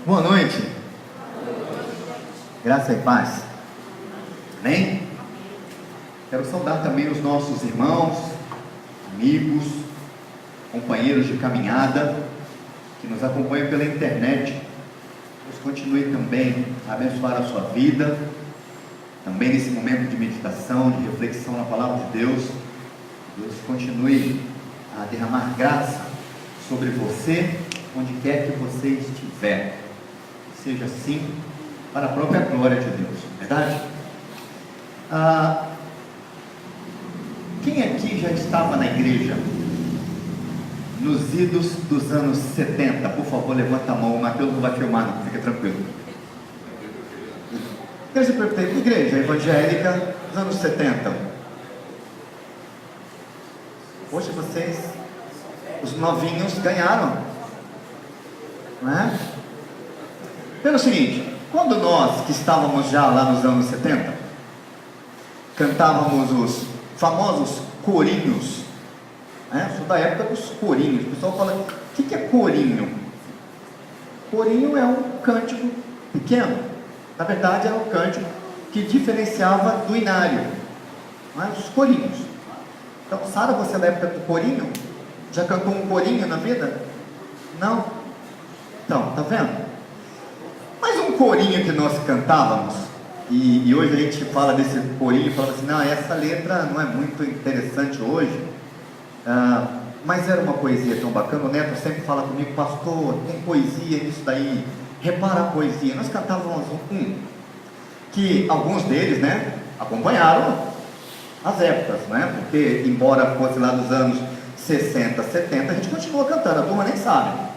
Boa noite. Graça e paz. Amém? Quero saudar também os nossos irmãos, amigos, companheiros de caminhada que nos acompanham pela internet. Deus continue também a abençoar a sua vida, também nesse momento de meditação, de reflexão na palavra de Deus. Deus continue a derramar graça sobre você, onde quer que você estiver. Seja assim, para a própria glória de Deus, verdade? Quem aqui já estava na igreja nos idos dos anos 70? Por favor, levanta a mão. O Mateus não vai filmar, não, fica tranquilo. Igreja evangélica dos anos 70. Poxa, vocês, os novinhos, ganharam, não é? Pelo seguinte, quando nós que estávamos já lá nos anos 70, cantávamos os famosos corinhos, né? Sou da época dos corinhos. O pessoal fala, o que é corinho? Corinho é um cântico pequeno. Na verdade, era um cântico que diferenciava do inário, não é? Os corinhos. Então, Sara, você é da época do corinho? Já cantou um corinho na vida? Não? Então, tá vendo? Mas um corinho que nós cantávamos, e hoje a gente fala desse corinho e fala assim, não, essa letra não é muito interessante hoje, mas era uma poesia tão bacana. O Neto sempre fala comigo, pastor, tem poesia nisso daí, repara a poesia. Nós cantávamos que alguns deles, né, acompanharam as épocas, né, porque embora fosse lá dos anos 60, 70, a gente continua cantando, a turma nem sabe.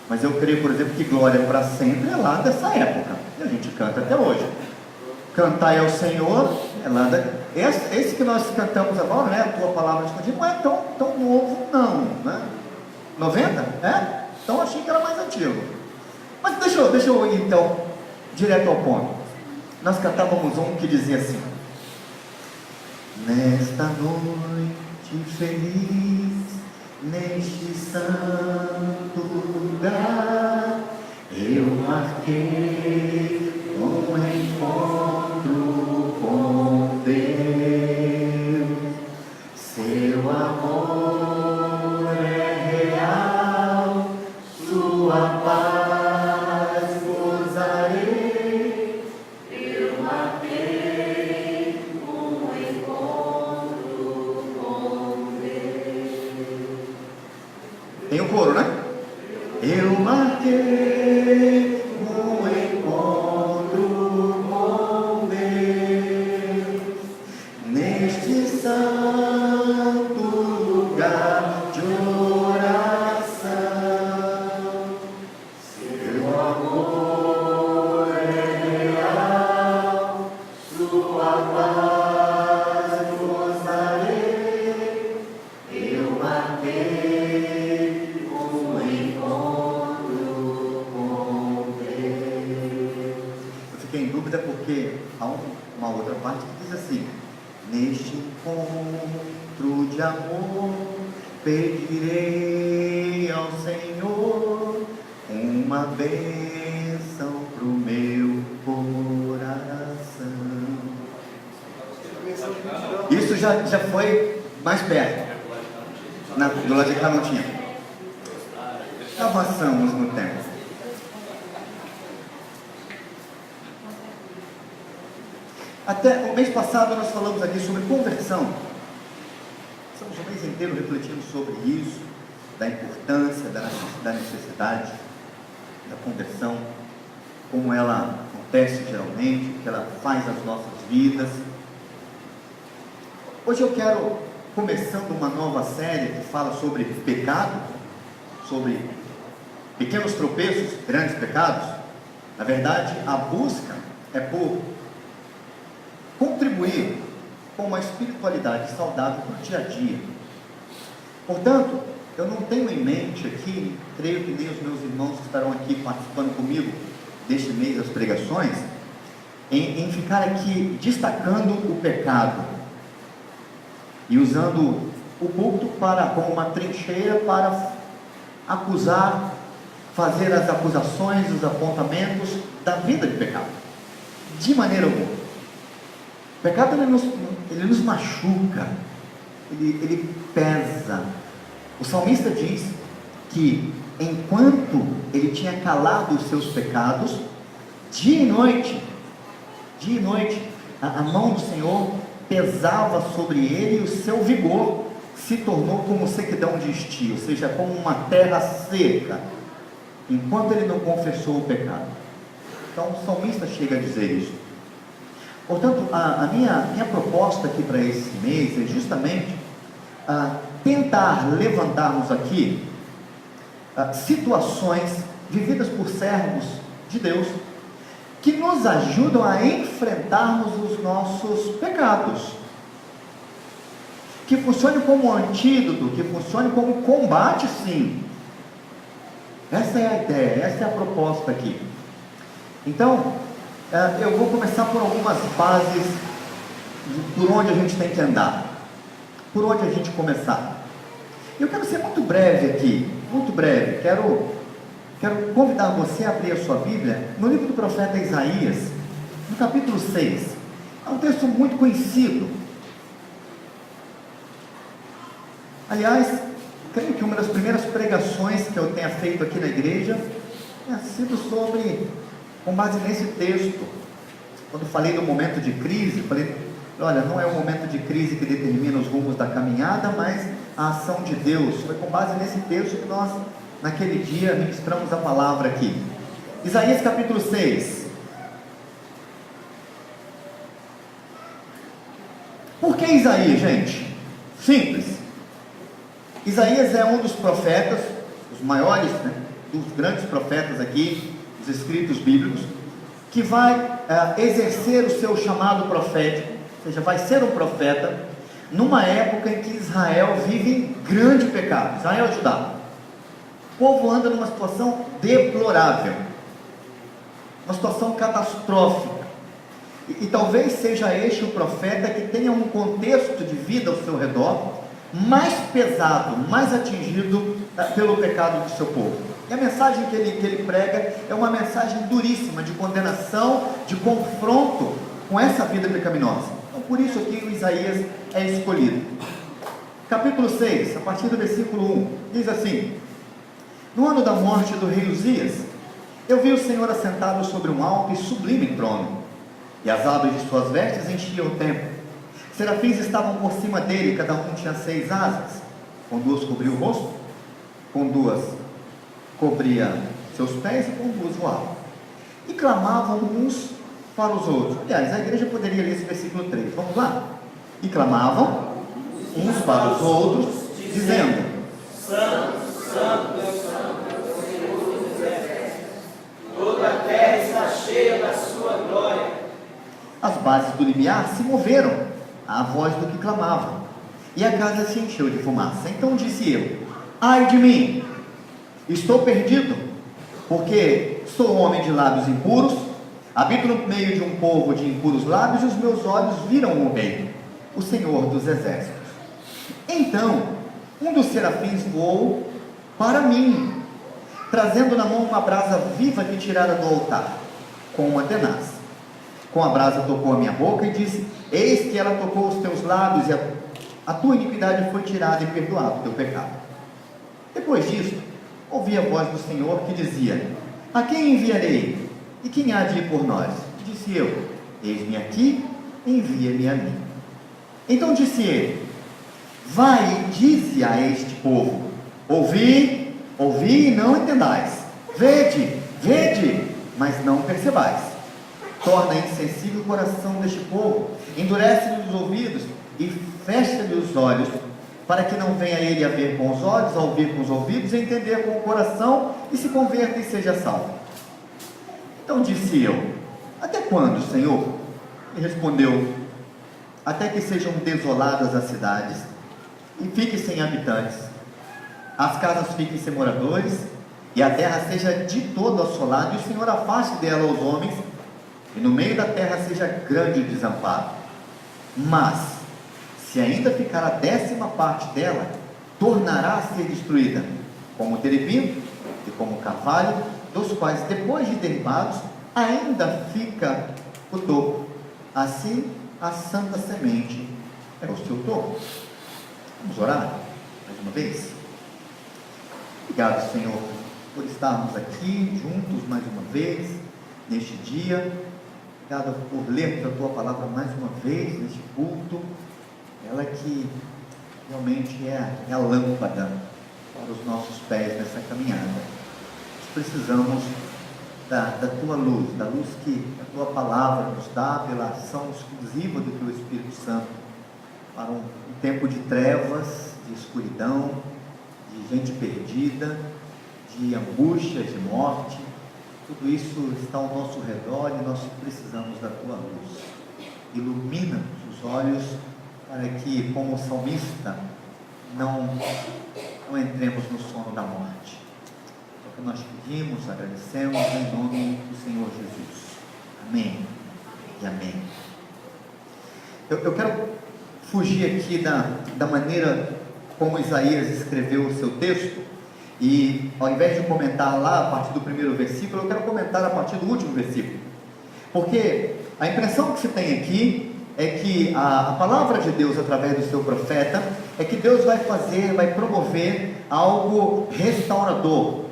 Mas eu creio, por exemplo, que Glória para Sempre é lá dessa época, e a gente canta até hoje. Cantai ao Senhor é lá esse que nós cantamos agora, né? A tua palavra escondida, não é tão novo, não, né? 90? É? Então achei que era mais antigo. Mas deixa eu ir então direto ao ponto. Nós cantávamos um que dizia assim: nesta noite feliz, neste santo lugar, eu marquei um encontro com Deus. Seu amor é real, sua paz gozarei. Eu marquei um encontro com Deus. Tem o coro, né? Eu marquei um encontro com Deus neste santo lugar de oração. Seu amor é real, sua paz gozarei. Eu marquei um encontro com Deus. Eu fiquei em dúvida porque há uma outra parte que diz assim: neste encontro de amor, pedirei ao Senhor uma bênção pro meu coração. Isso já foi mais perto. Do lado de cá não tinha. Avançamos no tempo. Até o mês passado nós falamos aqui sobre conversão. Estamos o mês inteiro refletindo sobre isso, da importância, da necessidade da conversão, como ela acontece geralmente, o que ela faz nas nossas vidas. Hoje eu quero, começando uma nova série que fala sobre pecado, sobre pequenos tropeços, grandes pecados. Na verdade, a busca é por contribuir com uma espiritualidade saudável para o dia a dia. Portanto, eu não tenho em mente aqui, creio que nem os meus irmãos que estarão aqui participando comigo deste mês das pregações, em ficar aqui destacando o pecado e usando o púlpito como uma trincheira para acusar fazer as acusações, os apontamentos da vida de pecado, de maneira alguma. O pecado ele nos machuca, ele pesa. O salmista diz que enquanto ele tinha calado os seus pecados, dia e noite, a mão do Senhor pesava sobre ele e o seu vigor se tornou como sequidão de estio, ou seja, como uma terra seca, enquanto ele não confessou o pecado. Então o salmista chega a dizer isso. Portanto, a minha proposta aqui para esse mês é justamente tentar levantarmos aqui situações vividas por servos de Deus, que nos ajudam a enfrentarmos os nossos pecados, que funcione como antídoto, que funcione como combate, sim. Essa é a ideia, essa é a proposta aqui. Então, eu vou começar por algumas bases por onde a gente tem que andar, por onde a gente começar. Eu quero ser muito breve aqui, muito breve. Quero convidar você a abrir a sua Bíblia no livro do profeta Isaías, no capítulo 6. É um texto muito conhecido. Aliás, creio que uma das primeiras pregações que eu tenha feito aqui na igreja tenha sido com base nesse texto. Quando falei do momento de crise, falei, olha, não é o momento de crise que determina os rumos da caminhada, mas a ação de Deus. Foi com base nesse texto que nós, naquele dia, ministramos a palavra aqui. Isaías capítulo 6. Por que Isaías, gente? Simples. Isaías é um dos profetas, os maiores, dos grandes profetas aqui, dos escritos bíblicos, que vai exercer o seu chamado profético, ou seja, vai ser um profeta, numa época em que Israel vive em grande pecado. Israel e Judá. O povo anda numa situação deplorável, uma situação catastrófica, e talvez seja este o profeta que tenha um contexto de vida ao seu redor mais pesado, mais atingido pelo pecado do seu povo. E a mensagem que ele prega é uma mensagem duríssima, de condenação, de confronto com essa vida pecaminosa. Então por isso aqui o Isaías é escolhido. Capítulo 6, a partir do versículo 1, diz assim: no ano da morte do rei Uzias, eu vi o Senhor assentado sobre um alto e sublime trono, e as abas de suas vestes enchiam o templo. Serafins estavam por cima dele, cada um tinha 6 asas, com 2 cobria o rosto, com 2 cobria seus pés e com 2 voavam, e clamavam uns para os outros. Aliás, a igreja poderia ler esse versículo 3, vamos lá? E clamavam uns para os outros, dizendo: Santo, Santo, Santo, Senhor dos exércitos, toda a terra está cheia da sua glória. As bases do limiar se moveram à voz do que clamava, e a casa se encheu de fumaça. Então disse eu: ai de mim, estou perdido, porque sou homem de lábios impuros, habito no meio de um povo de impuros lábios, e os meus olhos viram o rei, o Senhor dos exércitos. Então um dos serafins voou para mim, trazendo na mão uma brasa viva que tirara do altar, com uma tenaz. Com a brasa tocou a minha boca e disse: eis que ela tocou os teus lábios, e a tua iniquidade foi tirada e perdoado o teu pecado. Depois disso, ouvi a voz do Senhor que dizia: a quem enviarei? E quem há de ir por nós? Disse eu: eis-me aqui, envia-me a mim. Então disse ele: vai e dize a este povo: ouvi, ouvi e não entendais, vede, vede, mas não percebais. Torna insensível o coração deste povo, endurece-lhe os ouvidos e fecha-lhe os olhos, para que não venha ele a ver com os olhos, a ouvir com os ouvidos, a entender com o coração, e se converta e seja salvo. Então disse eu: até quando, Senhor? E respondeu: até que sejam desoladas as cidades, e fiquem sem habitantes, as casas fiquem sem moradores, e a terra seja de todo assolada, e o Senhor afaste dela os homens, e no meio da terra seja grande o desamparo. Mas, se ainda ficar a 10ª parte dela, tornará a ser destruída, como o terebinto e como carvalho, dos quais, depois de derribados, ainda fica o topo. Assim, a santa semente é o seu topo. Vamos orar mais uma vez? Obrigado, Senhor, por estarmos aqui juntos mais uma vez, neste dia. Obrigado por lermos a Tua palavra mais uma vez, neste culto. Ela que realmente é a lâmpada para os nossos pés nessa caminhada. Nós precisamos da Tua luz, da luz que a Tua palavra nos dá pela ação exclusiva do Teu Espírito Santo, para um tempo de trevas, de escuridão, de gente perdida, de angústia, de morte. Tudo isso está ao nosso redor e nós precisamos da Tua luz. Ilumina-nos os olhos para que, como salmista, não entremos no sono da morte. É o que nós pedimos, agradecemos em nome do Senhor Jesus. Amém e amém. Eu quero fugir aqui da maneira como Isaías escreveu o seu texto, e ao invés de comentar lá a partir do primeiro versículo, eu quero comentar a partir do último versículo, porque a impressão que se tem aqui é que a palavra de Deus através do seu profeta, é que Deus vai promover algo restaurador.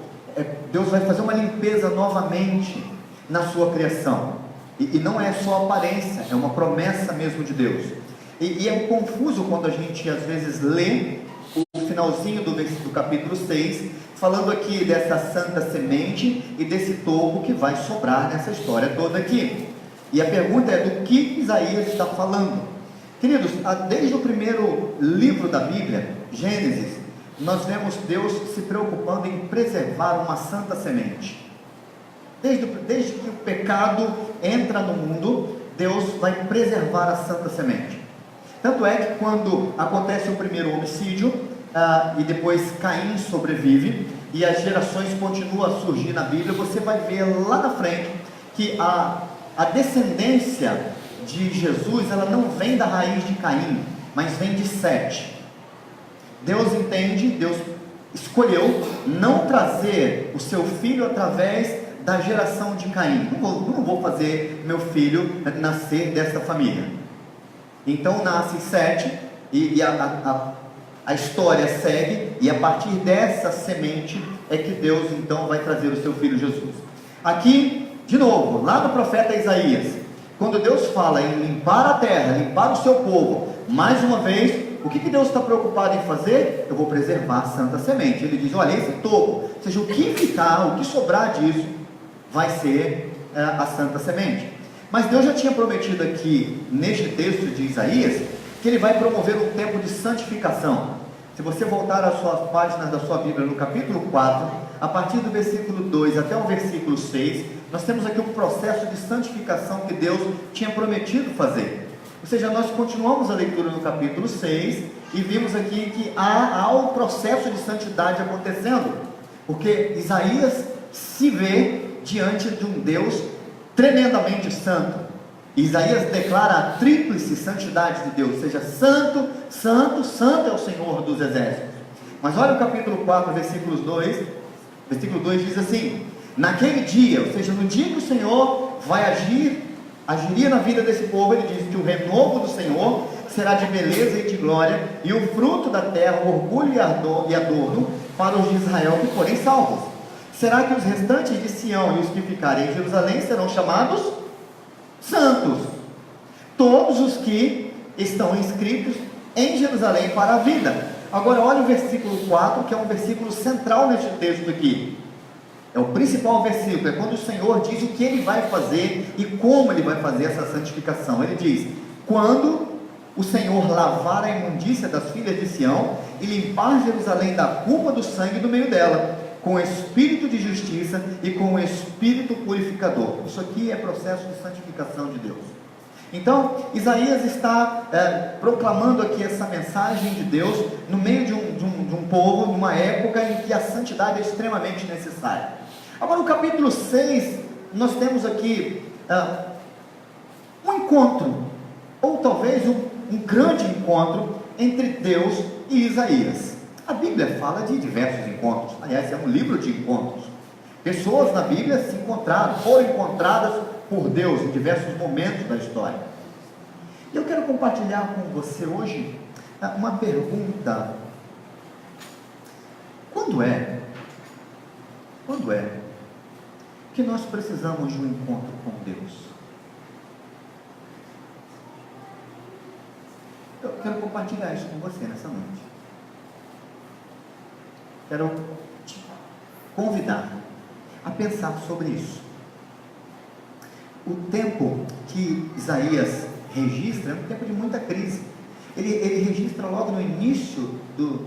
Deus vai fazer uma limpeza novamente na sua criação, e não é só aparência, é uma promessa mesmo de Deus. E é confuso quando a gente às vezes lê o finalzinho do capítulo 6, falando aqui dessa santa semente e desse topo que vai sobrar nessa história toda aqui. E a pergunta é do que Isaías está falando. Queridos, desde o primeiro livro da Bíblia, Gênesis, nós vemos Deus se preocupando em preservar uma santa semente. Desde que o pecado entra no mundo, Deus vai preservar a santa semente. Tanto é que quando acontece o primeiro homicídio, e depois Caim sobrevive, e as gerações continuam a surgir na Bíblia, você vai ver lá na frente, que a descendência de Jesus, ela não vem da raiz de Caim, mas vem de Sete. Deus entende, Deus escolheu não trazer o seu filho através da geração de Caim. Não vou fazer meu filho nascer dessa família. Então nasce Sete, e a história segue, e a partir dessa semente é que Deus então vai trazer o seu filho Jesus. Aqui, de novo, lá no profeta Isaías, quando Deus fala em limpar a terra, limpar o seu povo, mais uma vez, o que Deus está preocupado em fazer? Eu vou preservar a santa semente. Ele diz, olha, esse topo, ou seja, o que ficar, o que sobrar disso, vai ser a santa semente. Mas Deus já tinha prometido aqui, neste texto de Isaías, que Ele vai promover um tempo de santificação. Se você voltar às suas páginas da sua Bíblia, no capítulo 4, a partir do versículo 2 até o versículo 6, nós temos aqui um processo de santificação que Deus tinha prometido fazer. Ou seja, nós continuamos a leitura no capítulo 6, e vimos aqui que há um processo de santidade acontecendo, porque Isaías se vê diante de um Deus tremendamente santo. Isaías declara a tríplice santidade de Deus, ou seja, santo, santo, santo é o Senhor dos exércitos. Mas olha o capítulo 4, versículo 2 diz assim: naquele dia, ou seja, no dia que o Senhor vai agiria na vida desse povo, ele diz que o renovo do Senhor será de beleza e de glória, e o fruto da terra, orgulho e adorno para os de Israel que forem salvos. Será que os restantes de Sião e os que ficarem em Jerusalém serão chamados santos, todos os que estão inscritos em Jerusalém para a vida. Agora olha o versículo 4, que é um versículo central neste texto aqui. É o principal versículo, é quando o Senhor diz o que Ele vai fazer e como Ele vai fazer essa santificação. Ele diz, quando o Senhor lavar a imundícia das filhas de Sião e limpar Jerusalém da culpa do sangue do meio dela, com o espírito de justiça e com o espírito purificador. Isso aqui é processo de santificação de Deus. Então, Isaías está proclamando aqui essa mensagem de Deus no meio de um povo, numa época em que a santidade é extremamente necessária. Agora, no capítulo 6, nós temos aqui um encontro, ou talvez um grande encontro entre Deus e Isaías. A Bíblia fala de diversos encontros, aliás, é um livro de encontros. Pessoas na Bíblia se encontraram, foram encontradas por Deus em diversos momentos da história. E eu quero compartilhar com você hoje uma pergunta. Quando é que nós precisamos de um encontro com Deus? Eu quero compartilhar isso com você nessa noite. Quero te convidar a pensar sobre isso. O tempo que Isaías registra é um tempo de muita crise. Ele registra logo no início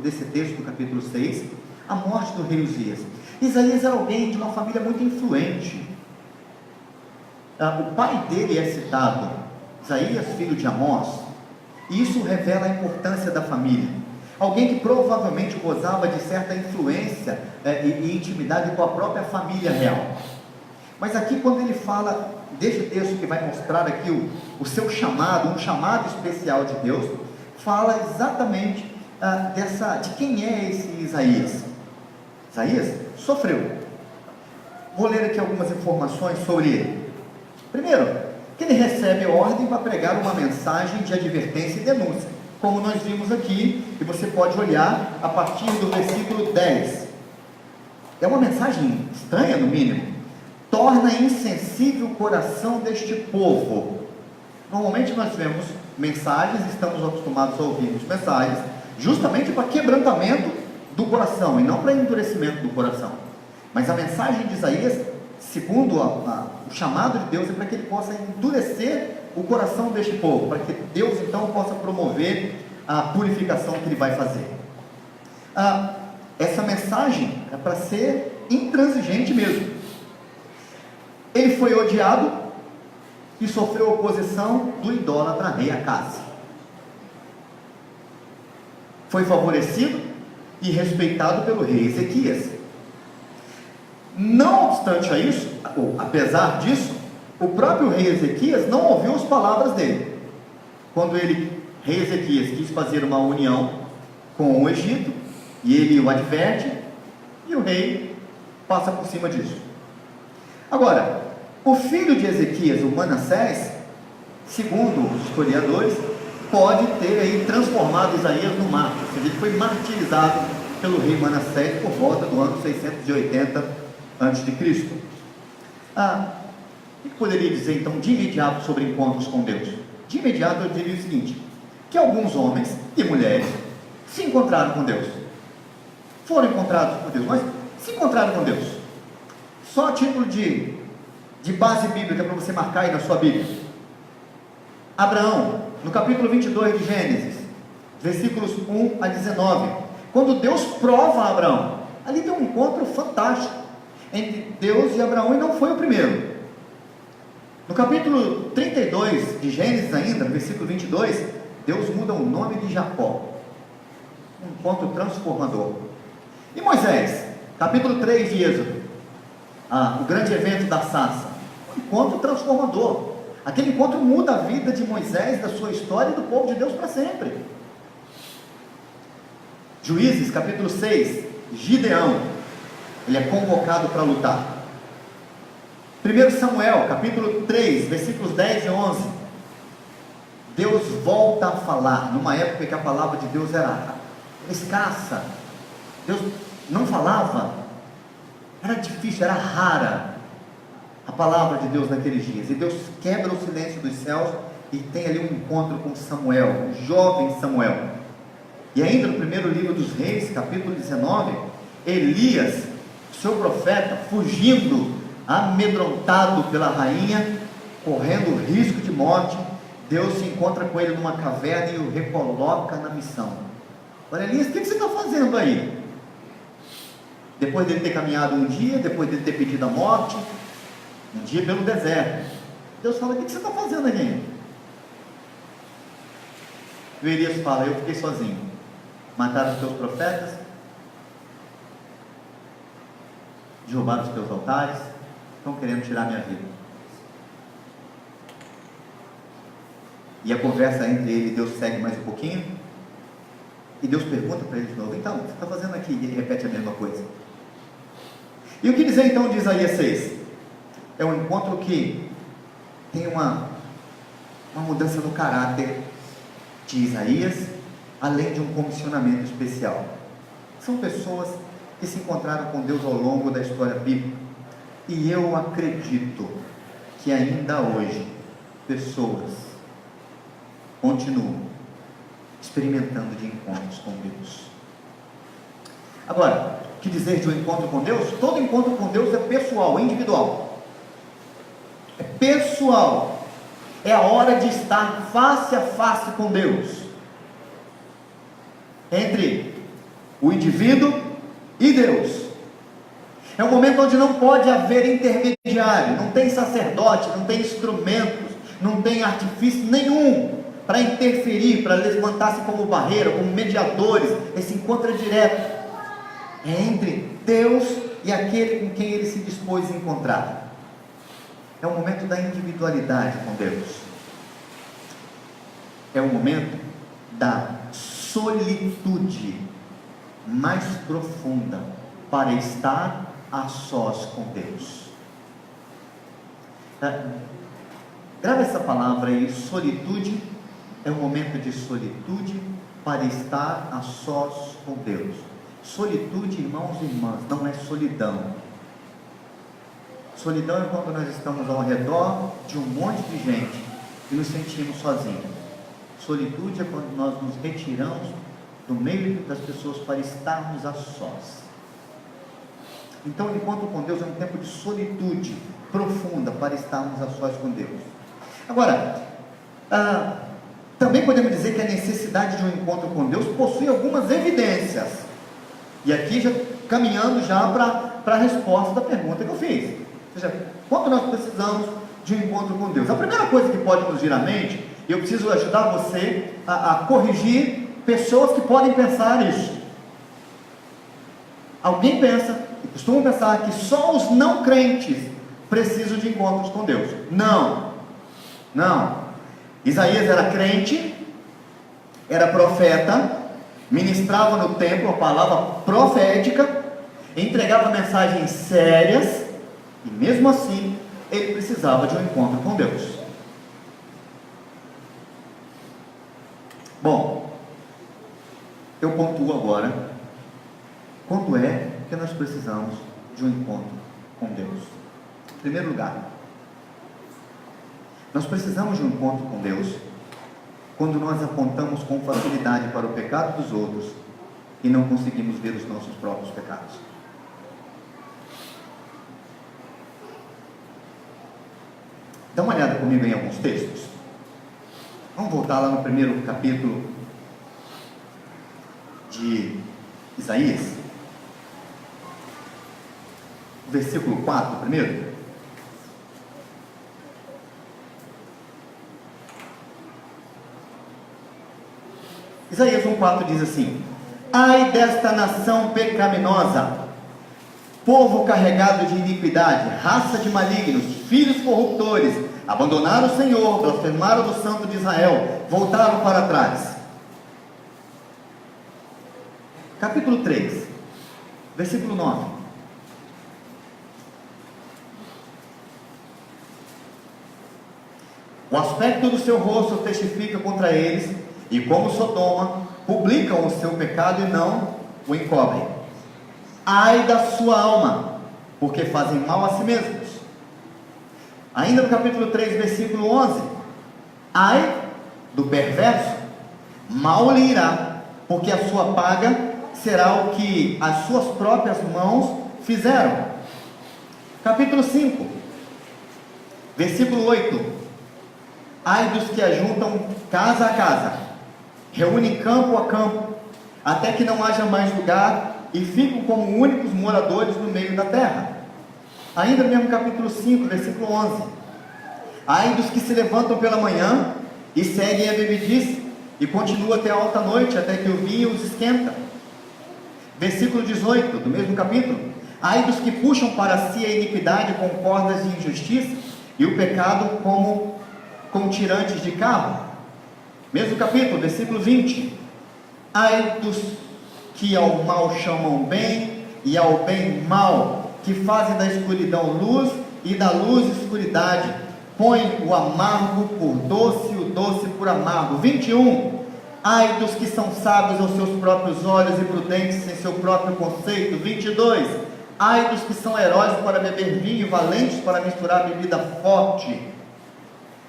desse texto, do capítulo 6, a morte do rei Uzias. Isaías era alguém de uma família muito influente. O pai dele é citado, Isaías, filho de Amós, e isso revela a importância da família. Alguém que provavelmente gozava de certa influência e intimidade com a própria família real. Mas aqui, quando ele fala deste texto que vai mostrar aqui o seu chamado, um chamado especial de Deus, fala exatamente de quem é esse Isaías. Isaías sofreu. Vou ler aqui algumas informações sobre ele. Primeiro, que ele recebe ordem para pregar uma mensagem de advertência e denúncia, como nós vimos aqui, e você pode olhar a partir do versículo 10. É uma mensagem estranha, no mínimo. Torna insensível o coração deste povo. Normalmente nós vemos mensagens, estamos acostumados a ouvir mensagens, justamente para quebrantamento do coração, e não para endurecimento do coração. Mas a mensagem de Isaías, segundo o chamado de Deus, é para que ele possa endurecer o coração deste povo, para que Deus então possa promover a purificação que ele vai fazer. Essa mensagem é para ser intransigente mesmo. Ele foi odiado e sofreu oposição do idólatra rei Acás. Foi favorecido e respeitado pelo rei Ezequias. Não obstante a isso, ou apesar disso, o próprio rei Ezequias não ouviu as palavras dele. Quando rei Ezequias, quis fazer uma união com o Egito, e ele o adverte, e o rei passa por cima disso. Agora, o filho de Ezequias, o Manassés, segundo os historiadores, pode ter aí transformado Isaías no mártir, ou seja, ele foi martirizado pelo rei Manassés por volta do ano 680 a.C. O que poderia dizer então de imediato sobre encontros com Deus? De imediato eu diria o seguinte, que alguns homens e mulheres se encontraram com Deus, foram encontrados por Deus, mas se encontraram com Deus, só a título de base bíblica para você marcar aí na sua Bíblia. Abraão, no capítulo 22 de Gênesis, versículos 1 a 19, quando Deus prova a Abraão, ali tem um encontro fantástico entre Deus e Abraão, e não foi o primeiro. No capítulo 32 de Gênesis ainda, no versículo 22, Deus muda o nome de Jacó, um encontro transformador. E Moisés, capítulo 3 de Êxodo, o grande evento da sarça, um encontro transformador. Aquele encontro muda a vida de Moisés, da sua história e do povo de Deus para sempre. Juízes, capítulo 6, Gideão, ele é convocado para lutar. 1 Samuel, capítulo 3, versículos 10 e 11, Deus volta a falar, numa época que a palavra de Deus era escassa, Deus não falava, era difícil, era rara a palavra de Deus naqueles dias, e Deus quebra o silêncio dos céus, e tem ali um encontro com Samuel, o jovem Samuel. E ainda no primeiro livro dos Reis, capítulo 19, Elias, seu profeta, fugindo, amedrontado pela rainha, correndo risco de morte, Deus se encontra com ele numa caverna e o recoloca na missão. Olha, Elias, o que você está fazendo aí? Depois dele ter caminhado um dia, depois dele ter pedido a morte, um dia pelo deserto, Deus fala, o que você está fazendo aqui? E o Elias fala, eu fiquei sozinho, mataram os teus profetas, derrubaram os teus altares, estão querendo tirar minha vida. E a conversa entre ele e Deus segue mais um pouquinho. E Deus pergunta para ele de novo: então, o que você está fazendo aqui? E ele repete a mesma coisa. E o que dizer então de Isaías 6? É um encontro que tem uma mudança no caráter de Isaías, além de um comissionamento especial. São pessoas que se encontraram com Deus ao longo da história bíblica, e eu acredito que ainda hoje pessoas continuam experimentando de encontros com Deus. Agora, o que dizer de um encontro com Deus? Todo encontro com Deus é pessoal, individual. É pessoal. É a hora de estar face a face com Deus, entre o indivíduo e Deus. É um momento onde não pode haver intermediário, não tem sacerdote, não tem instrumentos, não tem artifício nenhum para interferir, para levantar-se como barreira, como mediadores. Esse encontro é direto, é entre Deus e aquele com quem ele se dispôs a encontrar. É o momento da individualidade com Deus, é o momento da solitude mais profunda para estar a sós com Deus. Grava essa palavra aí: solitude. É um momento de solitude para estar a sós com Deus. Solitude, irmãos e irmãs, não é solidão. Solidão é quando nós estamos ao redor de um monte de gente e nos sentimos sozinhos. Solitude é quando nós nos retiramos do meio das pessoas para estarmos a sós. Então, o encontro com Deus é um tempo de solitude profunda para estarmos a sós com Deus. Agora, também podemos dizer que a necessidade de um encontro com Deus possui algumas evidências. E aqui já caminhando já para a resposta da pergunta que eu fiz. Ou seja, quando nós precisamos de um encontro com Deus? A primeira coisa que pode nos vir à mente, e eu preciso ajudar você a corrigir pessoas que podem pensar isso. Alguém pensa, e costuma pensar, que só os não crentes precisam de encontros com Deus. Não. Isaías era crente, era profeta, ministrava no templo a palavra profética, entregava mensagens sérias, e mesmo assim ele precisava de um encontro com Deus. Bom, eu pontuo agora quando é que nós precisamos de um encontro com Deus. Em primeiro lugar, nós precisamos de um encontro com Deus quando nós apontamos com facilidade para o pecado dos outros e não conseguimos ver os nossos próprios pecados. Dá uma olhada comigo em alguns textos. Vamos voltar lá no primeiro capítulo de Isaías, versículo 4 primeiro. Isaías 1,4 diz assim: ai desta nação pecaminosa, povo carregado de iniquidade, raça de malignos, filhos corruptores, abandonaram o Senhor, blasfemaram do Santo de Israel, voltaram para trás. Capítulo 3, versículo 9. O aspecto do seu rosto testifica contra eles, e como Sodoma, publicam o seu pecado e não o encobrem. Ai da sua alma, porque fazem mal a si mesmos. Ainda no capítulo 3, versículo 11: ai do perverso, mal lhe irá, porque a sua paga será o que as suas próprias mãos fizeram. Capítulo 5, versículo 8: ai dos que ajuntam casa a casa, reúnem campo a campo, até que não haja mais lugar, e ficam como únicos moradores no meio da terra. Ainda no mesmo capítulo 5, versículo 11: ai dos que se levantam pela manhã e seguem a bebedice, e continuam até a alta noite, até que o vinho os esquenta. Versículo 18, do mesmo capítulo: ai dos que puxam para si a iniquidade com cordas de injustiça, e o pecado com tirantes de carro. Mesmo capítulo, versículo 20: Ai dos que ao mal chamam bem, e ao bem mal, que fazem da escuridão luz, e da luz escuridade, põe o amargo por doce e o doce por amargo. 21. Ai dos que são sábios aos seus próprios olhos e prudentes em seu próprio conceito. 22. Ai dos que são heróis para beber vinho, valentes para misturar bebida forte.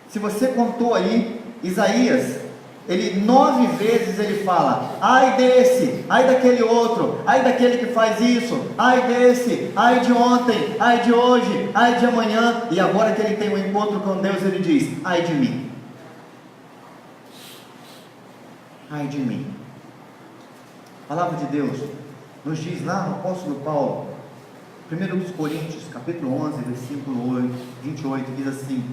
Se você contou aí, Isaías, ele 9 vezes ele fala: ai desse, ai daquele outro, ai daquele que faz isso, ai desse, ai de ontem, ai de hoje, ai de amanhã. E agora que ele tem um encontro com Deus, ele diz: ai de mim, ai de mim. A palavra de Deus nos diz lá no apóstolo Paulo, 1 Coríntios capítulo 11, versículo 28, diz assim: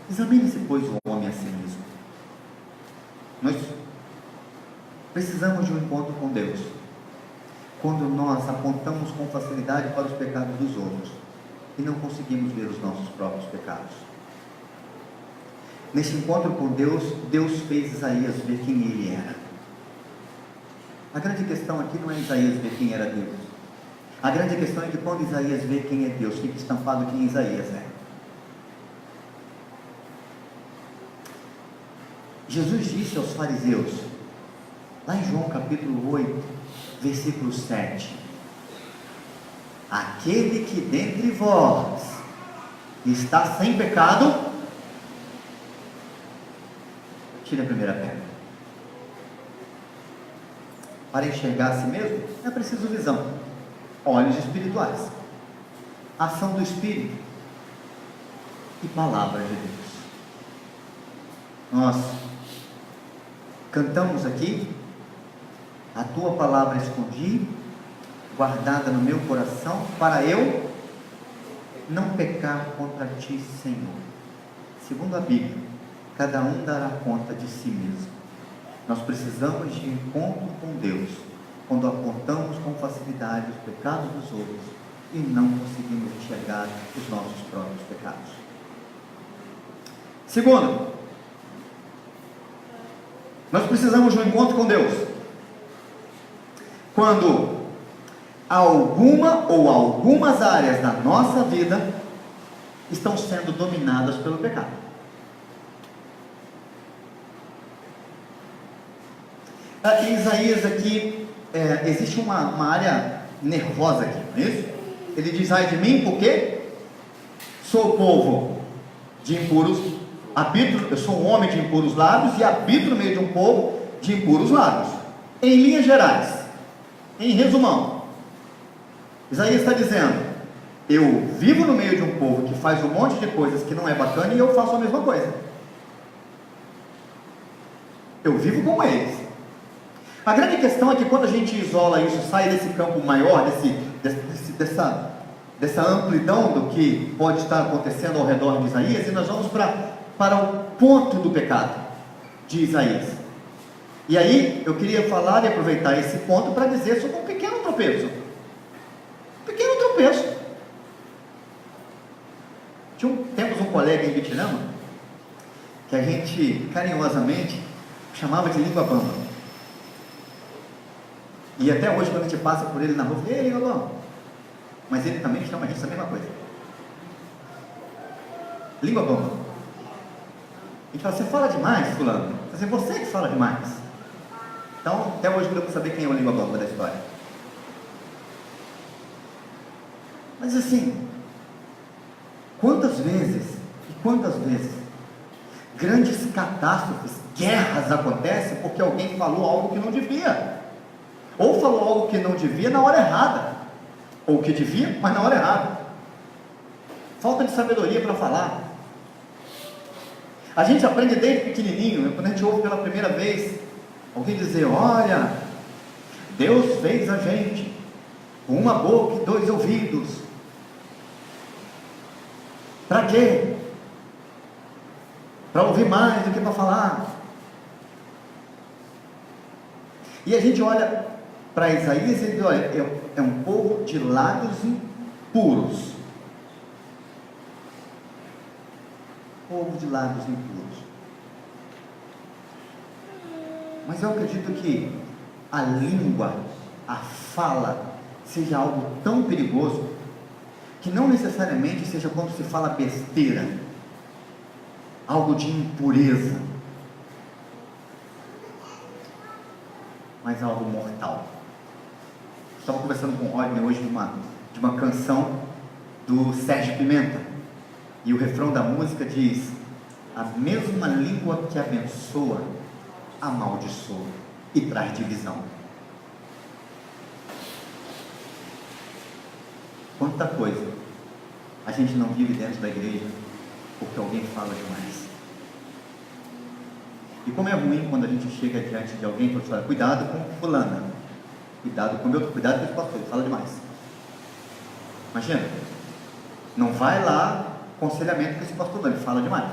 examine-se pois o homem a si mesmo. Nós precisamos de um encontro com Deus quando nós apontamos com facilidade para os pecados dos outros e não conseguimos ver os nossos próprios pecados. Nesse encontro com Deus, Deus fez Isaías ver quem ele era. A grande questão aqui não é Isaías ver quem era Deus. A grande questão é que quando Isaías vê quem é Deus, fica estampado quem Isaías é. Jesus disse aos fariseus, lá em João capítulo 8, versículo 7: aquele que dentre vós está sem pecado, tire a primeira pedra. Para enxergar a si mesmo, é preciso visão, olhos espirituais, ação do Espírito e palavra de Deus. Nós cantamos aqui: a tua palavra escondi, guardada no meu coração, para eu não pecar contra ti, Senhor. Segundo a Bíblia, cada um dará conta de si mesmo. Nós precisamos de encontro com Deus quando apontamos com facilidade os pecados dos outros e não conseguimos enxergar os nossos próprios pecados. Segundo, nós precisamos de um encontro com Deus quando alguma ou algumas áreas da nossa vida estão sendo dominadas pelo pecado. Em Isaías aqui, existe uma área nervosa aqui, não é isso? Ele diz: ai de mim, porque sou povo de impuros, eu sou um homem de impuros lábios e habito no meio de um povo de impuros lábios. Em linhas gerais, em resumão, Isaías está dizendo: eu vivo no meio de um povo que faz um monte de coisas que não é bacana e eu faço a mesma coisa. Eu vivo como eles. A grande questão é que quando a gente isola isso, sai desse campo maior, dessa amplidão do que pode estar acontecendo ao redor de Isaías, e nós vamos para o ponto do pecado de Isaías. E aí eu queria falar e aproveitar esse ponto para dizer sobre um pequeno tropeço. Temos um colega em Bitirama que a gente carinhosamente chamava de língua bamba. E até hoje, quando a gente passa por ele na rua, eu falo: ei, língua bamba. Mas ele também chama a gente da mesma coisa. Língua bamba. A gente fala: você fala demais, fulano. Eu falo: você que fala demais. Então, até hoje eu vou saber quem é o língua bamba da história. Mas assim, quantas vezes grandes catástrofes, guerras acontecem porque alguém falou algo que não devia, ou falou algo que não devia na hora errada, ou que devia, mas na hora errada. Falta de sabedoria para falar. A gente aprende desde pequenininho, quando a gente ouve pela primeira vez alguém dizer: olha, Deus fez a gente com uma boca e 2 ouvidos. Para quê? Para ouvir mais do que para falar. E a gente olha para Isaías e diz: olha, é um povo de lábios impuros. Povo de lábios impuros. Mas eu acredito que a língua, a fala, seja algo tão perigoso, que não necessariamente seja quando se fala besteira, algo de impureza, mas algo mortal. Estava conversando com o Rodney hoje de uma canção do Sérgio Pimenta, e o refrão da música diz: a mesma língua que abençoa, amaldiçoa e traz divisão. Quanta coisa a gente não vive dentro da igreja porque alguém fala demais. E como é ruim quando a gente chega diante de alguém e fala: cuidado com fulana, cuidado com meu, cuidado com esse pastor, ele fala demais. Imagina, não vai lá aconselhamento com esse pastor, não, ele fala demais.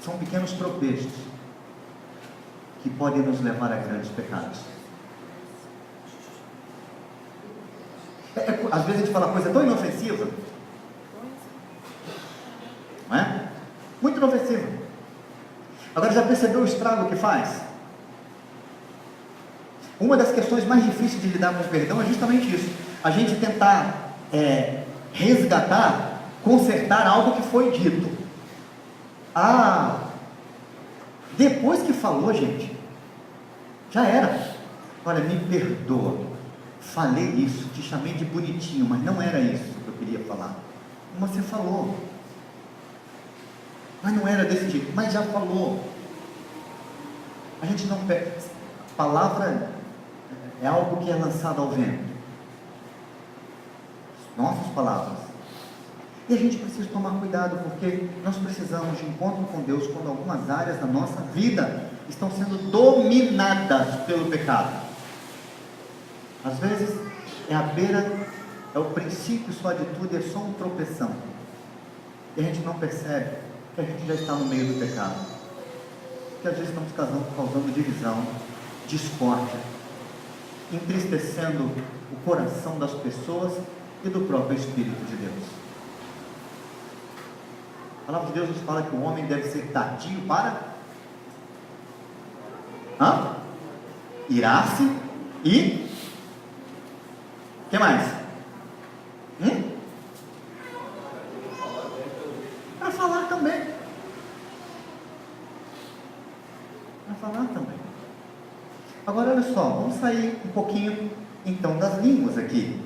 São pequenos tropeços que podem nos levar a grandes pecados. Às vezes a gente fala coisa tão inofensiva, não é? Muito inofensiva. Agora, já percebeu o estrago que faz? Uma das questões mais difíceis de lidar com o perdão é justamente isso: a gente tentar resgatar, consertar algo que foi dito. Depois que falou, gente, já era. Olha, me perdoa, falei isso, te chamei de bonitinho, mas não era isso que eu queria falar. Você falou, mas não era desse jeito, mas já falou. A gente não perde. Palavra é algo que é lançado ao vento, nossas palavras. E a gente precisa tomar cuidado, porque nós precisamos de encontro com Deus quando algumas áreas da nossa vida estão sendo dominadas pelo pecado. Às vezes é a beira, é o princípio só de tudo, é só um tropeção. E a gente não percebe que a gente já está no meio do pecado. Que às vezes estamos causando divisão, discórdia, entristecendo o coração das pessoas e do próprio Espírito de Deus. A palavra de Deus nos fala que o homem deve ser tardio para irar-se e o que mais? Para falar também. Para falar também. Agora olha só, vamos sair um pouquinho então das línguas aqui.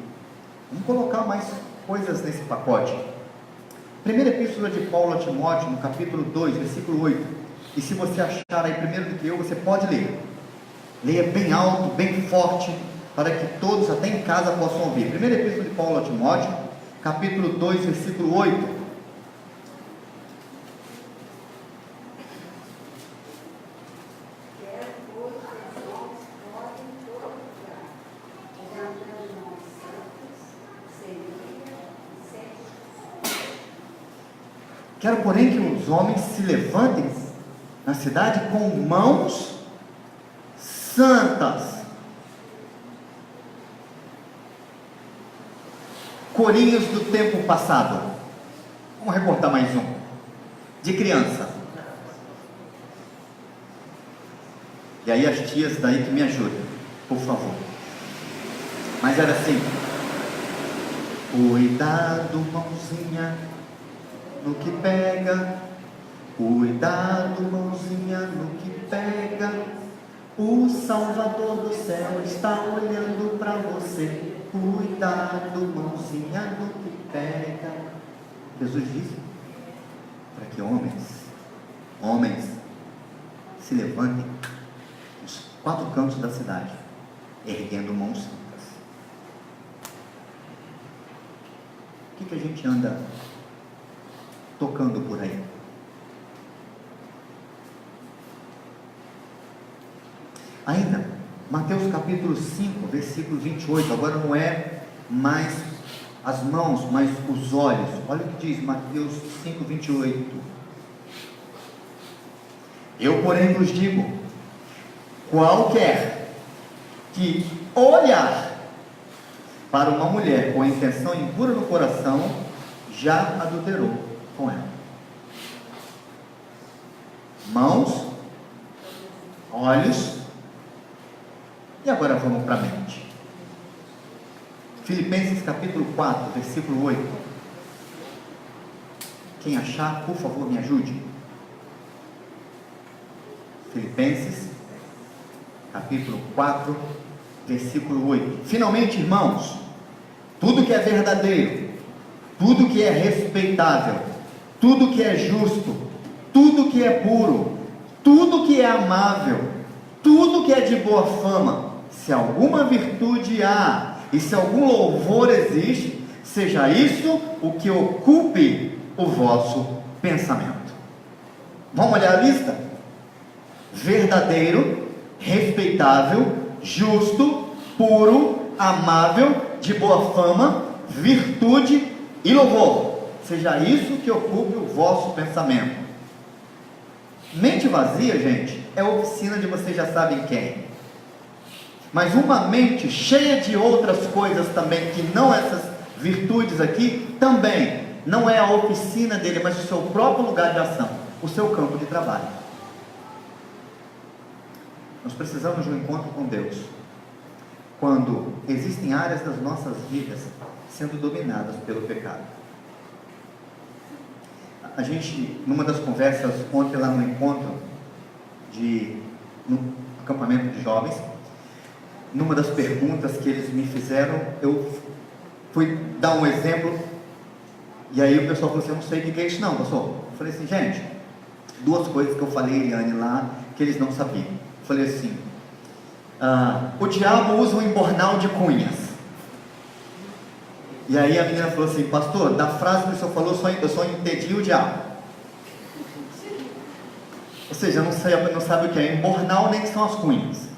Vamos colocar mais coisas nesse pacote. Primeira epístola de Paulo a Timóteo, no capítulo 2, versículo 8. E se você achar aí primeiro do que eu, você pode ler. Leia bem alto, bem forte, para que todos, até em casa, possam ouvir. Primeira epístola de Paulo a Timóteo, capítulo 2, versículo 8. Quero, porém, que os homens se levantem na cidade com mãos santas, corinhos do tempo passado. Vamos recortar mais um, de criança. E aí as tias daí que me ajudem, por favor. Mas era assim: cuidado, mãozinha, no que pega, cuidado, mãozinha, no que pega, o Salvador do céu está olhando para você. Cuidado, mãozinha, no que pega. Jesus disse para que homens se levantem nos 4 cantos da cidade, erguendo mãos santas. O que a gente anda tocando por aí? Ainda, Mateus capítulo 5, versículo 28, agora não é mais as mãos, mas os olhos. Olha o que diz Mateus 5, 28. Eu, porém, vos digo: qualquer que olhar para uma mulher com a intenção impura no coração, já adulterou com ela. Mãos olhos. E agora vamos para a mente. Filipenses capítulo 4, versículo 8. Quem achar, por favor, me ajude. Filipenses capítulo 4, versículo 8. Finalmente, irmãos, tudo que é verdadeiro, tudo que é respeitável, tudo que é justo, tudo que é puro, tudo que é amável, tudo que é de boa fama, se alguma virtude há e se algum louvor existe, seja isso o que ocupe o vosso pensamento. Vamos olhar a lista? Verdadeiro, respeitável, justo, puro, amável, de boa fama, virtude e louvor. Seja isso que ocupe o vosso pensamento. Mente vazia, gente, é oficina de vocês já sabem quem. Mas uma mente cheia de outras coisas também, que não essas virtudes aqui, também não é a oficina dele, mas o seu próprio lugar de ação, o seu campo de trabalho. Nós precisamos de um encontro com Deus quando existem áreas das nossas vidas sendo dominadas pelo pecado. A gente, numa das conversas ontem lá no encontro no acampamento de jovens, numa das perguntas que eles me fizeram, eu fui dar um exemplo, e aí o pessoal falou assim: eu não sei o que é isso não, pastor. Eu falei assim: gente, duas coisas que eu falei, Eliane, lá, que eles não sabiam. Eu falei assim: o diabo usa um embornal de cunhas. E aí a menina falou assim: pastor, da frase que o senhor falou, eu só entendi o diabo. Ou seja, não sabe o que é embornal, nem que são as cunhas.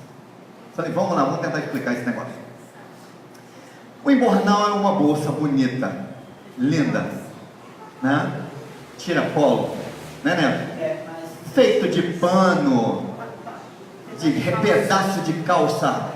Falei: vamos lá, vamos tentar explicar esse negócio. O embornal é uma bolsa bonita, linda, né? Tiracolo, né, Neto? Feito de pano, de pedaço de calça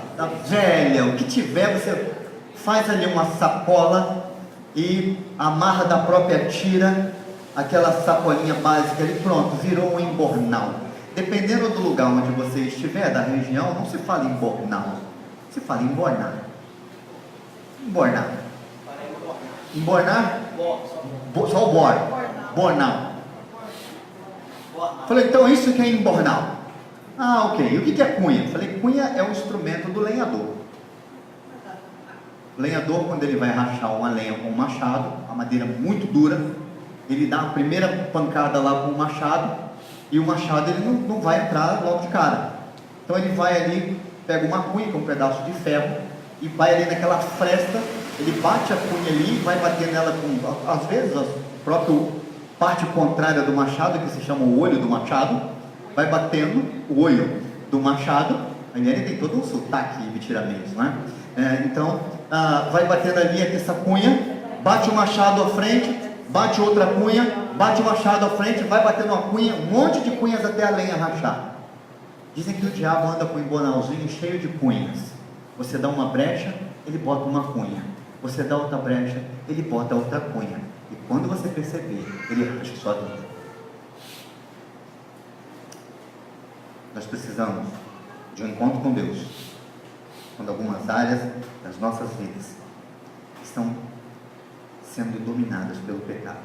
velha, o que tiver, você faz ali uma sacola e amarra da própria tira, aquela sacolinha básica ali, pronto, virou um embornal. Dependendo do lugar onde você estiver, da região, não se fala embornal, se fala embornar. Embornar. Embornar? Só o bor. Bornal. Falei: então isso que é embornal. Ah, ok. E o que é cunha? Falei: cunha é um instrumento do lenhador. O lenhador, quando ele vai rachar uma lenha com um machado, a madeira muito dura, ele dá a primeira pancada lá com o machado, e o machado ele não vai entrar logo de cara. Então ele vai ali, pega uma cunha, que é um pedaço de ferro, e vai ali naquela fresta, ele bate a cunha ali, vai bater nela com, às vezes, a própria parte contrária do machado, que se chama o olho do machado, vai batendo o olho do machado. A Eliane tem todo um sotaque vitiramês, não é? Então, vai batendo ali essa cunha, bate o machado à frente, bate outra cunha, bate o machado à frente, vai batendo uma cunha, um monte de cunhas até a lenha rachar. Dizem que o diabo anda com um embornalzinho cheio de cunhas. Você dá uma brecha, ele bota uma cunha. Você dá outra brecha, ele bota outra cunha. E quando você perceber, ele racha sua vida. Nós precisamos de um encontro com Deus, quando algumas áreas das nossas vidas estão sendo dominadas pelo pecado.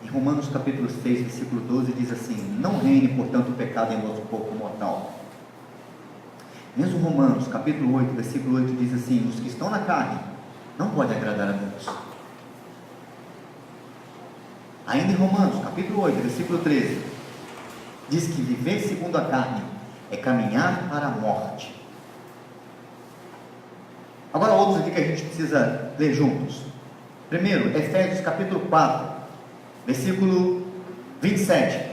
Em Romanos capítulo 6, versículo 12 diz assim: não reine, portanto, o pecado em vosso corpo mortal. Mesmo Romanos capítulo 8, versículo 8 diz assim: os que estão na carne não podem agradar a Deus. Ainda em Romanos capítulo 8, versículo 13 diz que viver segundo a carne é caminhar para a morte. Agora outros aqui que a gente precisa ler juntos. Primeiro, Efésios capítulo 4, versículo 27.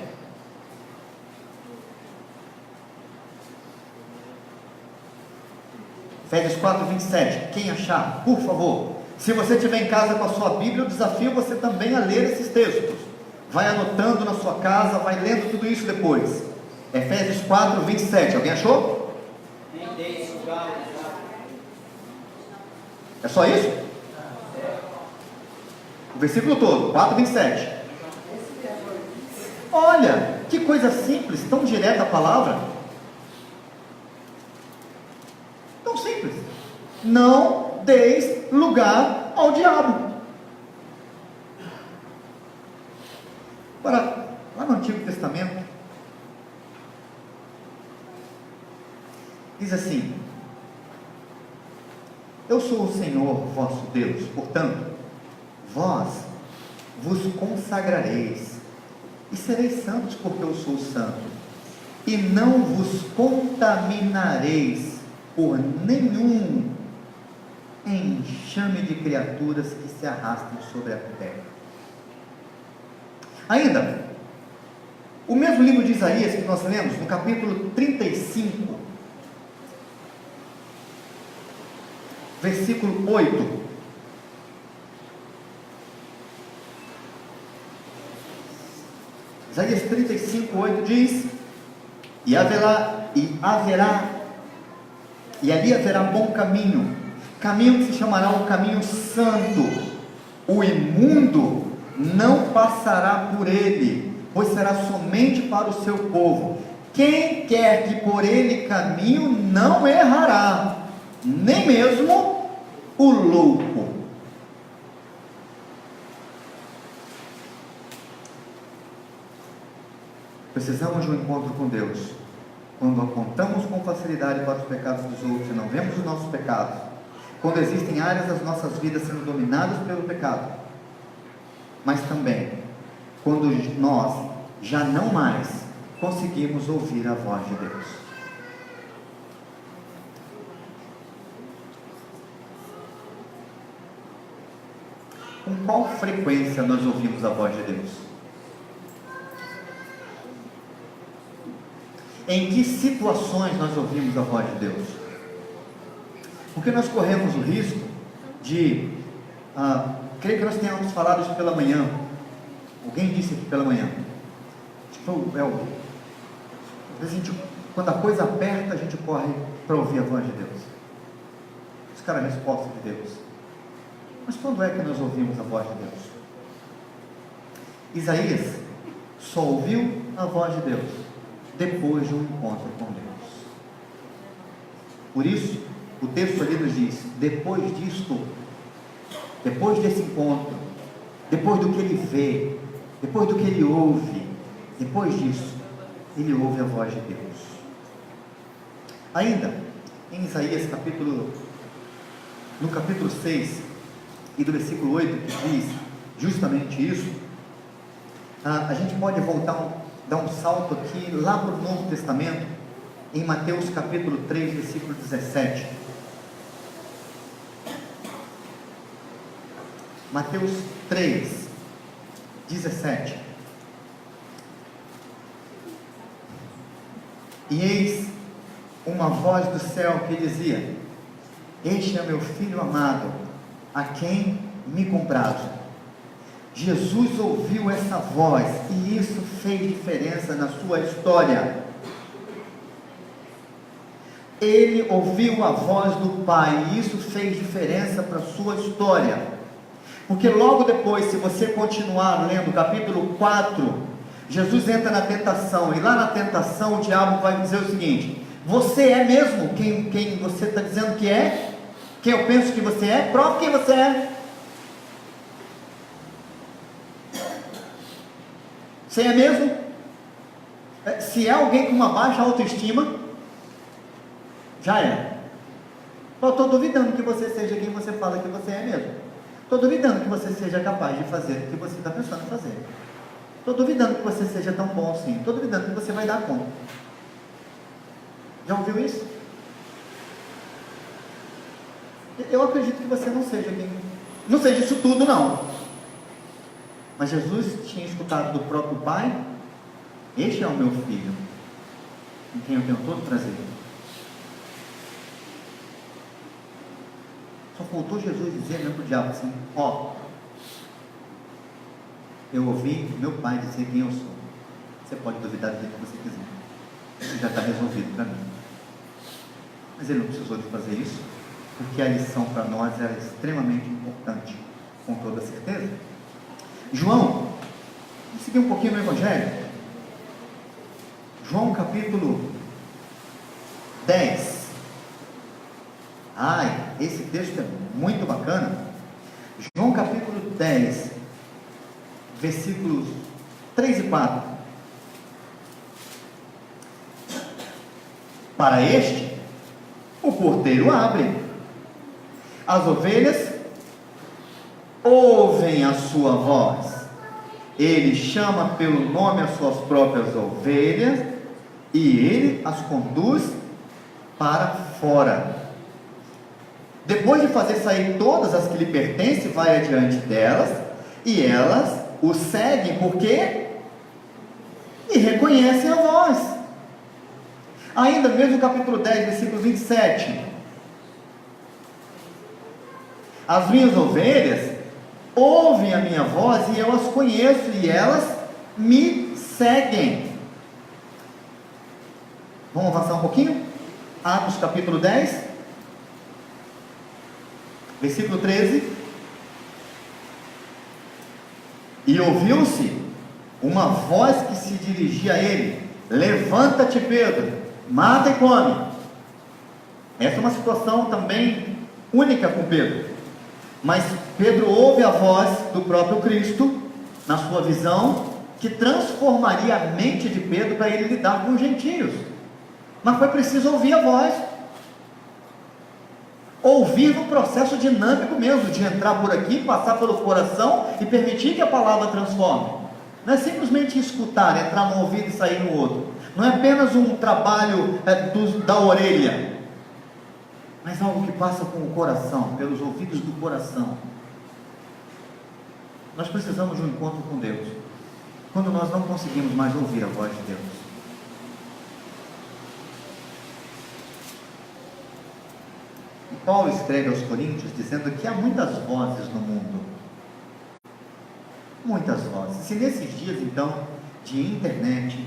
Efésios 4, 27. Quem achar, por favor. Se você estiver em casa com a sua Bíblia, eu desafio você também a ler esses textos. Vai anotando na sua casa, vai lendo tudo isso depois. Efésios 4, 27. Alguém achou? É só isso? O versículo todo, 4, 27. Olha, que coisa simples, tão direta a palavra. Tão simples. Não deis lugar ao diabo. Agora, lá no Antigo Testamento, diz assim: eu sou o Senhor vosso Deus, portanto, vós vos consagrareis, e sereis santos, porque eu sou santo, e não vos contaminareis por nenhum enxame de criaturas que se arrastem sobre a terra. Ainda, o mesmo livro de Isaías que nós lemos, no capítulo 35, versículo 8. Isaías 35, 8 diz: e ali haverá bom caminho, caminho que se chamará o caminho santo. O imundo não passará por ele, pois será somente para o seu povo. Quem quer que por ele caminho não errará, nem mesmo o louco. Precisamos de um encontro com Deus. Quando apontamos com facilidade para os pecados dos outros e não vemos os nossos pecados, quando existem áreas das nossas vidas sendo dominadas pelo pecado, mas também quando nós já não mais conseguimos ouvir a voz de Deus. Com qual frequência nós ouvimos a voz de Deus? Em que situações nós ouvimos a voz de Deus? Porque nós corremos o risco de, creio que nós tenhamos falado isso pela manhã, alguém disse aqui pela manhã, às vezes quando a coisa aperta, a gente corre para ouvir a voz de Deus, buscar a resposta de Deus. Mas quando é que nós ouvimos a voz de Deus? Isaías só ouviu a voz de Deus depois de um encontro com Deus. Por isso, o texto ali nos diz: depois disto, depois desse encontro, depois do que ele vê, depois do que ele ouve, depois disso, ele ouve a voz de Deus. Ainda, em Isaías no capítulo 6, e do versículo 8, que diz justamente isso, a gente pode dar um salto aqui, lá para o Novo Testamento, em Mateus capítulo 3, versículo 17. Mateus 3, 17. E eis uma voz do céu que dizia: este é meu filho amado, a quem me comprazo. Jesus ouviu essa voz e isso fez diferença na sua história. Ele ouviu a voz do Pai e isso fez diferença para a sua história. Porque logo depois, se você continuar lendo capítulo 4, Jesus entra na tentação, e lá na tentação o diabo vai dizer o seguinte: você é mesmo quem você está dizendo que é? Quem eu penso que você é? Prove quem você é. Você é mesmo? Se é alguém com uma baixa autoestima, já é. Eu estou duvidando que você seja quem você fala que você é mesmo. Estou duvidando que você seja capaz de fazer o que você está pensando em fazer. Estou duvidando que você seja tão bom assim. Estou duvidando que você vai dar conta. Já ouviu isso? Eu acredito que você não seja isso tudo, não. Mas Jesus tinha escutado do próprio Pai: este é o meu filho, em quem eu tenho todo prazer. Só faltou Jesus dizer mesmo para o diabo assim: eu ouvi meu Pai dizer quem eu sou. Você pode duvidar do que você quiser, isso já está resolvido para mim. Mas ele não precisou de fazer isso, porque a lição para nós era extremamente importante, com toda certeza. João, vamos seguir um pouquinho no Evangelho. João capítulo 10. Ai, esse texto é muito bacana. João capítulo 10, versículos 3 e 4. Para este, o porteiro abre. As ovelhas ouvem a sua voz. Ele chama pelo nome as suas próprias ovelhas e ele as conduz para fora. Depois de fazer sair todas as que lhe pertencem, vai adiante delas e elas o seguem, porque e reconhecem a voz. Ainda mesmo capítulo 10, versículo 27. As minhas ovelhas ouvem a minha voz e eu as conheço e elas me seguem. Vamos avançar um pouquinho? Atos capítulo 10, versículo 13. E ouviu-se uma voz que se dirigia a ele: levanta-te, Pedro, mata e come. Essa é uma situação também única com Pedro. Mas Pedro ouve a voz do próprio Cristo, na sua visão, que transformaria a mente de Pedro para ele lidar com os gentios. Mas foi preciso ouvir a voz. Ouvir no processo dinâmico mesmo, de entrar por aqui, passar pelo coração e permitir que a palavra transforme. Não é simplesmente escutar, entrar no ouvido e sair no outro. Não é apenas um trabalho da orelha, mas algo que passa com o coração, pelos ouvidos do coração. Nós precisamos de um encontro com Deus, quando nós não conseguimos mais ouvir a voz de Deus. E Paulo escreve aos Coríntios dizendo que há muitas vozes no mundo. Muitas vozes. Se nesses dias então de internet,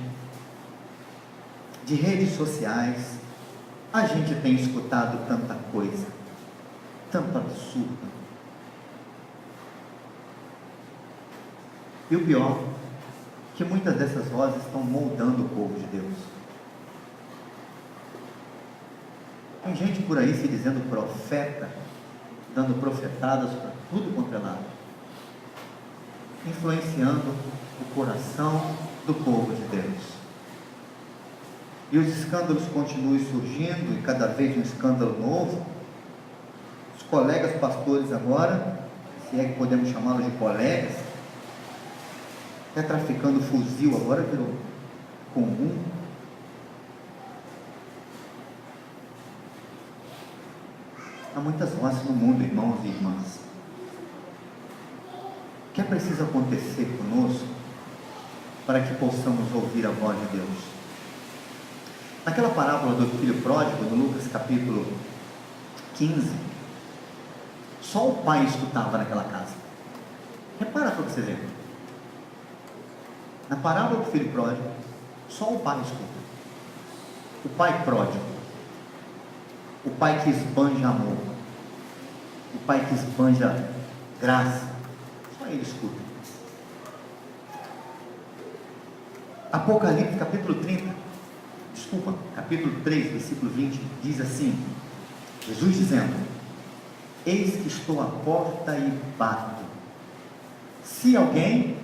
de redes sociais, a gente tem escutado tanta coisa, tanto absurdo. E o pior, que muitas dessas vozes estão moldando o povo de Deus. Tem gente por aí se dizendo profeta, dando profetadas para tudo quanto é lado, influenciando o coração do povo de Deus. E os escândalos continuam surgindo, e cada vez um escândalo novo. Os colegas pastores agora, se é que podemos chamá-los de colegas, até traficando fuzil agora virou comum. Há muitas vozes no mundo, irmãos e irmãs. O que é preciso acontecer conosco para que possamos ouvir a voz de Deus? Naquela parábola do filho pródigo, no Lucas capítulo 15, só o pai escutava naquela casa. Repara para você ver. Na parábola do filho pródigo, só o pai escuta. O pai pródigo. O pai que esbanja amor. O pai que esbanja graça. Só ele escuta. Apocalipse capítulo 30. Capítulo 3, versículo 20, diz assim: Jesus dizendo: eis que estou à porta e bato. Se alguém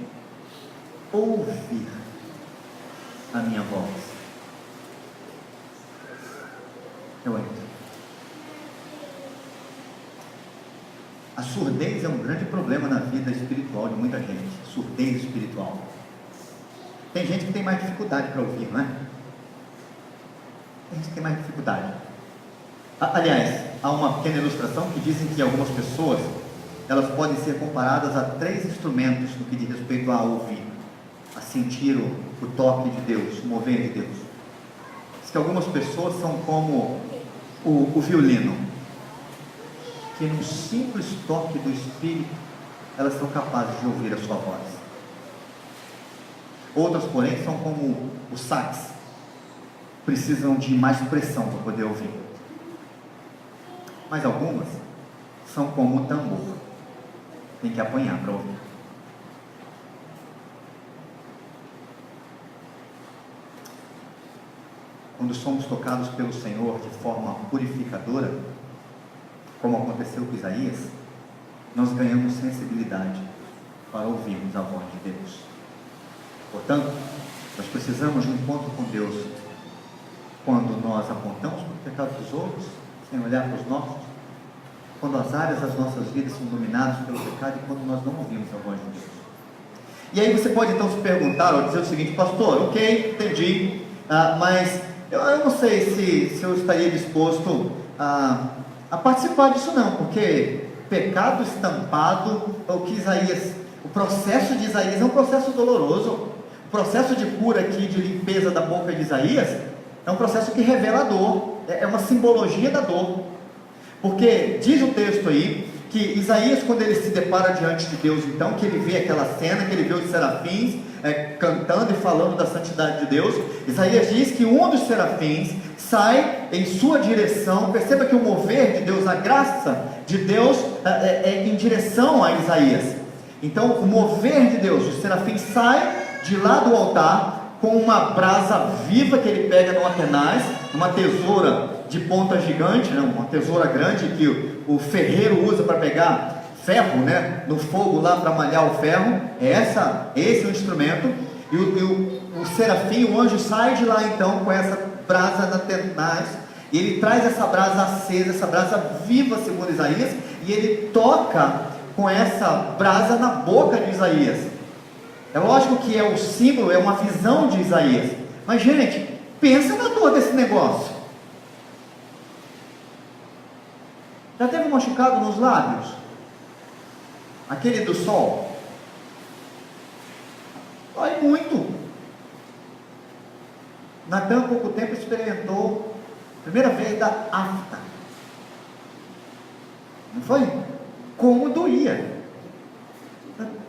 ouvir a minha voz, eu entro. A surdez é um grande problema na vida espiritual de muita gente. Surdez espiritual. Tem gente que tem mais dificuldade para ouvir, não é? Tem gente que tem mais dificuldade. Aliás, há uma pequena ilustração que dizem que algumas pessoas, elas podem ser comparadas a 3 instrumentos no que diz respeito a ouvir, a sentir o toque de Deus, o mover de Deus. Diz que algumas pessoas são como o violino, que num simples toque do Espírito, elas são capazes de ouvir a sua voz. Outras, porém, são como o sax, precisam de mais pressão para poder ouvir. Mas algumas são como o tambor, tem que apanhar para ouvir. Quando somos tocados pelo Senhor de forma purificadora, como aconteceu com Isaías, nós ganhamos sensibilidade para ouvirmos a voz de Deus. Portanto, nós precisamos de um encontro com Deus quando nós apontamos para o pecado dos outros, sem olhar para os nossos, quando as áreas das nossas vidas são dominadas pelo pecado e quando nós não ouvimos a voz de Deus. E aí você pode então se perguntar, ou dizer o seguinte: pastor, ok, entendi, mas eu não sei se eu estaria disposto a participar disso não, porque pecado estampado, o processo de Isaías é um processo doloroso. O processo de cura aqui, de limpeza da boca de Isaías, é um processo que revela a dor, é uma simbologia da dor, porque diz o texto aí, que Isaías, quando ele se depara diante de Deus, então, que ele vê aquela cena, que ele vê os serafins cantando e falando da santidade de Deus, Isaías diz que um dos serafins sai em sua direção. Perceba que o mover de Deus, a graça de Deus é em direção a Isaías. Então o mover de Deus, o serafim sai de lá do altar com uma brasa viva que ele pega no atenaz, uma tesoura de ponta gigante, né, uma tesoura grande que o ferreiro usa para pegar ferro, né, no fogo lá para malhar o ferro. Esse é o instrumento. E o serafim, o anjo, sai de lá então com essa brasa na tenaz, e ele traz essa brasa acesa, essa brasa viva, segundo Isaías, e ele toca com essa brasa na boca de Isaías. É lógico que é um símbolo, é uma visão de Isaías, mas gente, pensa na dor desse negócio. Já teve um machucado nos lábios? Aquele do sol? Dói muito. Natan, há pouco tempo, experimentou a primeira vez da afta. Não foi? Como doía.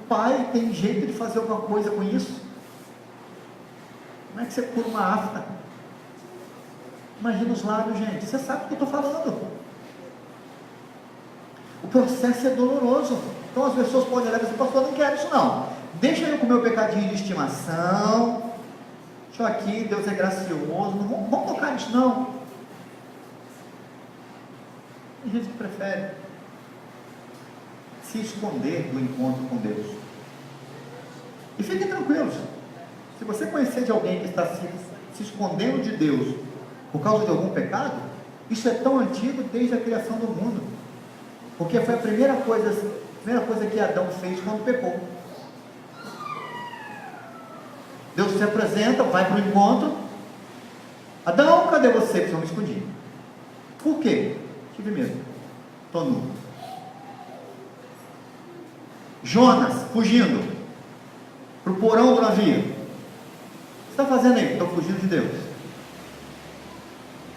Pai, tem jeito de fazer alguma coisa com isso? Como é que você cura uma afta? Imagina os lábios, gente. Você sabe o que eu estou falando. O processo é doloroso. Então as pessoas podem olhar e dizer: pastor, eu não quero isso não. Deixa eu com o meu pecadinho de estimação. Deixa eu aqui, Deus é gracioso. Não vamos tocar nisso não. Tem gente que prefere se esconder do encontro com Deus. E fiquem tranquilos. Se você conhecer de alguém que está se escondendo de Deus por causa de algum pecado, isso é tão antigo desde a criação do mundo. Porque foi a primeira coisa que Adão fez quando pecou. Deus se apresenta, vai para o encontro. Adão, cadê você? Porque eu me escondi. Por quê? Tive medo. Estou nu. Jonas, fugindo para o porão do navio. O que você está fazendo aí? Estou fugindo de Deus.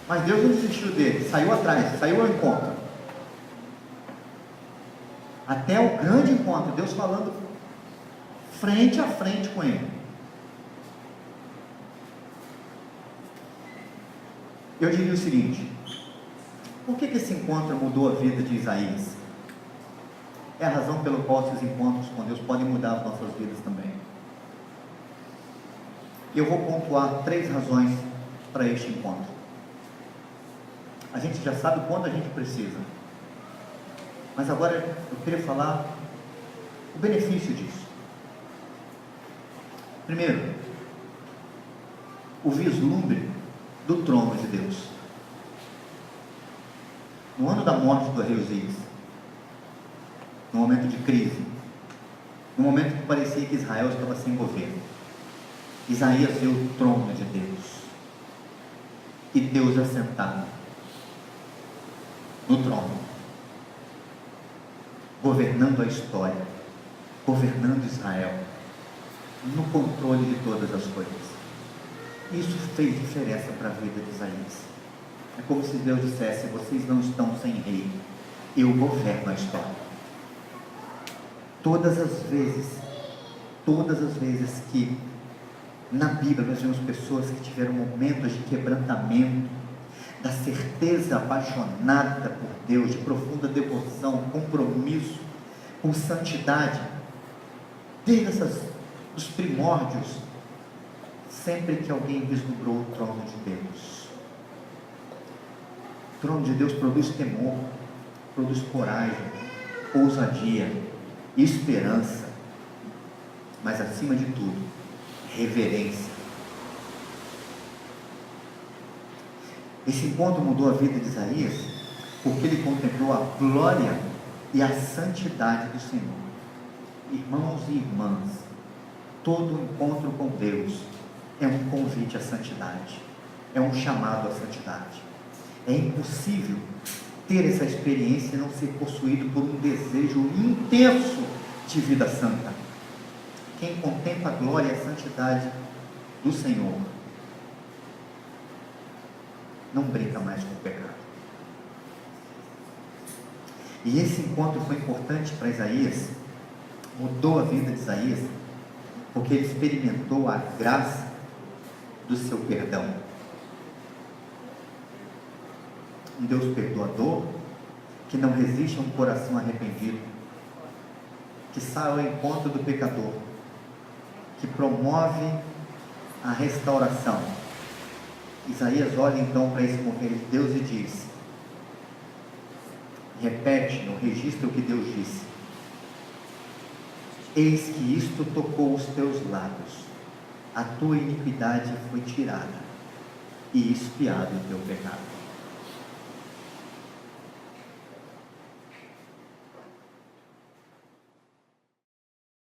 Mas Deus não desistiu dele, saiu atrás, saiu ao encontro. Até o grande encontro, Deus falando frente a frente com ele. Eu diria o seguinte: por que esse encontro mudou a vida de Isaías? É a razão pela qual esses encontros com Deus podem mudar as nossas vidas também. Eu vou pontuar 3 razões para este encontro. A gente já sabe o quanto a gente precisa, mas agora eu queria falar o benefício disso. Primeiro, o vislumbre do trono de Deus. No ano da morte do rei Uzias, no momento de crise, no momento que parecia que Israel estava sem governo, Isaías viu o trono de Deus, e Deus assentado no trono, governando a história, governando Israel, no controle de todas as coisas. Isso fez diferença para a vida de Isaías. É como se Deus dissesse: vocês não estão sem rei, eu governo a história. Todas as vezes que na Bíblia nós vemos pessoas que tiveram momentos de quebrantamento, da certeza apaixonada por Deus, de profunda devoção, compromisso com santidade, desde os primórdios, sempre que alguém vislumbrou o trono de Deus. O trono de Deus produz temor, produz coragem, ousadia, esperança, mas acima de tudo, reverência. Esse encontro mudou a vida de Isaías, porque ele contemplou a glória e a santidade do Senhor. Irmãos e irmãs, todo encontro com Deus é um convite à santidade, é um chamado à santidade. É impossível ter essa experiência e não ser possuído por um desejo intenso de vida santa. Quem contempla a glória e a santidade do Senhor não brinca mais com o pecado. E esse encontro foi importante para Isaías, mudou a vida de Isaías, porque ele experimentou a graça do seu perdão. Um Deus perdoador, que não resiste a um coração arrependido, que sai ao encontro do pecador, que promove a restauração. Isaías olha então para esse mover de Deus e diz, repete, não registra o que Deus disse: eis que isto tocou os teus lábios, a tua iniquidade foi tirada e expiado o teu pecado.